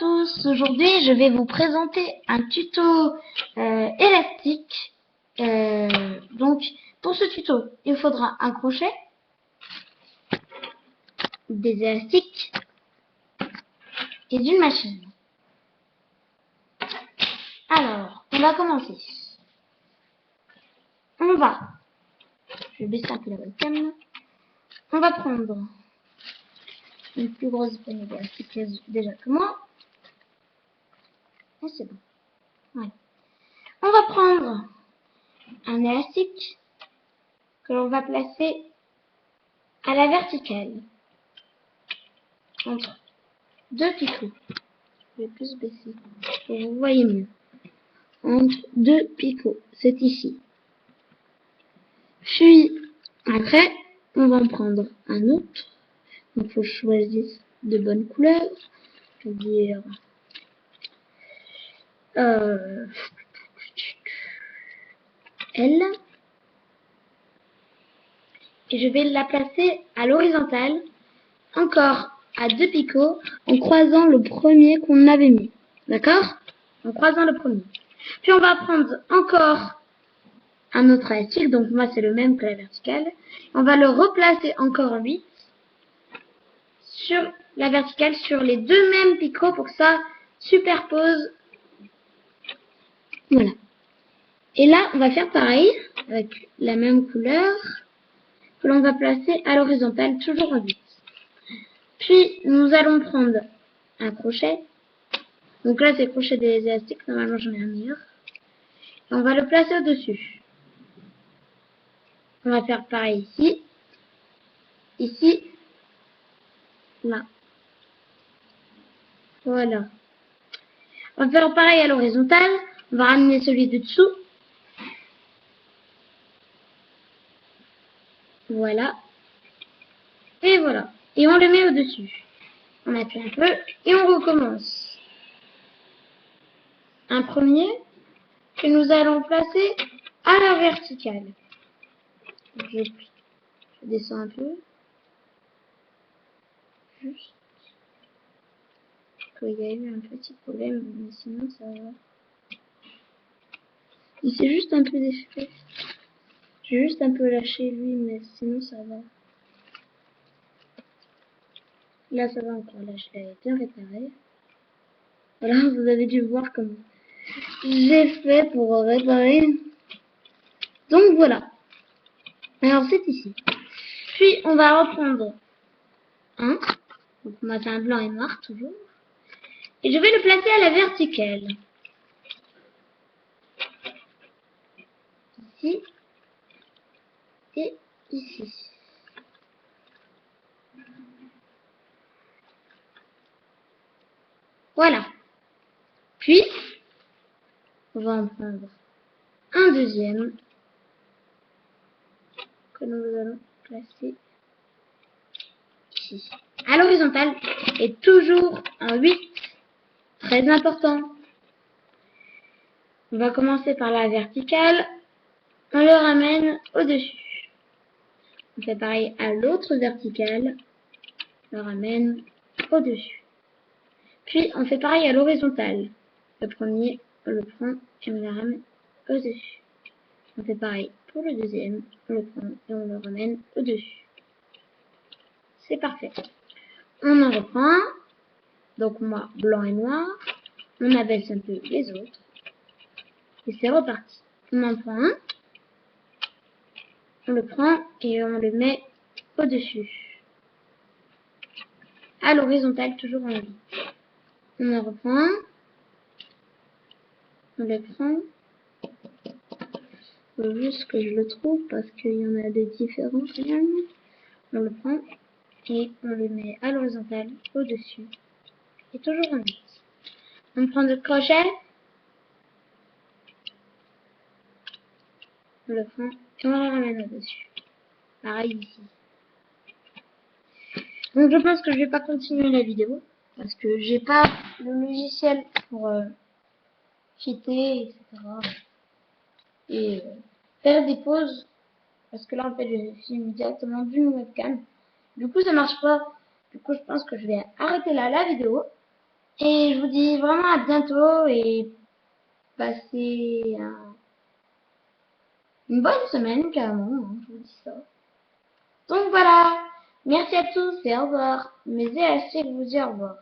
tous, aujourd'hui je vais vous présenter un tuto élastique. Donc pour ce tuto, il faudra un crochet, des élastiques et une machine. Alors, on va commencer. Je vais baisser un peu la webcam. On va prendre une plus grosse poignée d'élastique déjà que moi. Et c'est bon. Ouais. On va prendre un élastique que l'on va placer à la verticale entre deux picots. Je vais plus baisser pour que vous voyez mieux. Entre deux picots, c'est ici. Puis après, on va en prendre un autre. Donc il faut choisir de bonnes couleurs. Je veux dire L. Et je vais la placer à l'horizontale, encore à deux picots, en croisant le premier qu'on avait mis. D'accord? En croisant le premier. Puis on va prendre encore un autre élastique, donc moi c'est le même que la verticale. On va le replacer encore en 8 sur la verticale, sur les deux mêmes picots pour que ça superpose. Voilà. Et là, on va faire pareil, avec la même couleur, que l'on va placer à l'horizontale, toujours en 8. Puis, nous allons prendre un crochet. Donc là, c'est le crochet des élastiques. Normalement, j'en ai un meilleur. Et on va le placer au-dessus. On va faire pareil ici. Ici. Là. Voilà. On va faire pareil à l'horizontale. On va ramener celui de dessous. Voilà. Et voilà. Et on le met au-dessus. On appuie un peu et on recommence. Un premier que nous allons placer à la verticale. Je descends un peu. Juste. Il y a eu un petit problème, mais sinon ça va. Il s'est juste un peu déchiré. J'ai juste un peu lâché lui, mais sinon ça va. Là ça va encore, là je l'ai bien réparé. Voilà, vous avez dû voir comme j'ai fait pour réparer. Donc voilà. Alors c'est ici. Puis on va reprendre un. Donc on a fait un blanc et noir toujours. Et je vais le placer à la verticale. Ici. Et ici. Voilà. Puis, on va en prendre un deuxième que nous allons placer ici. À l'horizontale et toujours en 8. Très important. On va commencer par la verticale. On le ramène au-dessus. On fait pareil à l'autre verticale. On le ramène au-dessus. Puis on fait pareil à l'horizontale. Le premier, on le prend et on le ramène au-dessus. On fait pareil pour le deuxième. On le prend et on le ramène au-dessus. C'est parfait. On en reprend un. Donc moi, blanc et noir. On abaisse un peu les autres. Et c'est reparti. On en prend un. On le prend et on le met au-dessus. À l'horizontale, toujours en ligne. On en reprend un. On le prend. Il faut juste que je le trouve parce qu'il y en a des différents quand même. On le prend et on le met à l'horizontale, au-dessus. Et toujours en ligne. On prend le crochet. On le prend et on le ramène au-dessus. Pareil ici. Donc je pense que je vais pas continuer la vidéo parce que j'ai pas le logiciel pour cheater, etc. Et faire des pauses parce que là en fait je filme directement d'une webcam. Du coup ça marche pas. Du coup je pense que je vais arrêter là la vidéo Et je vous dis vraiment à bientôt et passez une bonne semaine carrément, hein, je vous dis ça. Donc voilà, merci à tous et au revoir. Mais c'est assez que vous dire au revoir.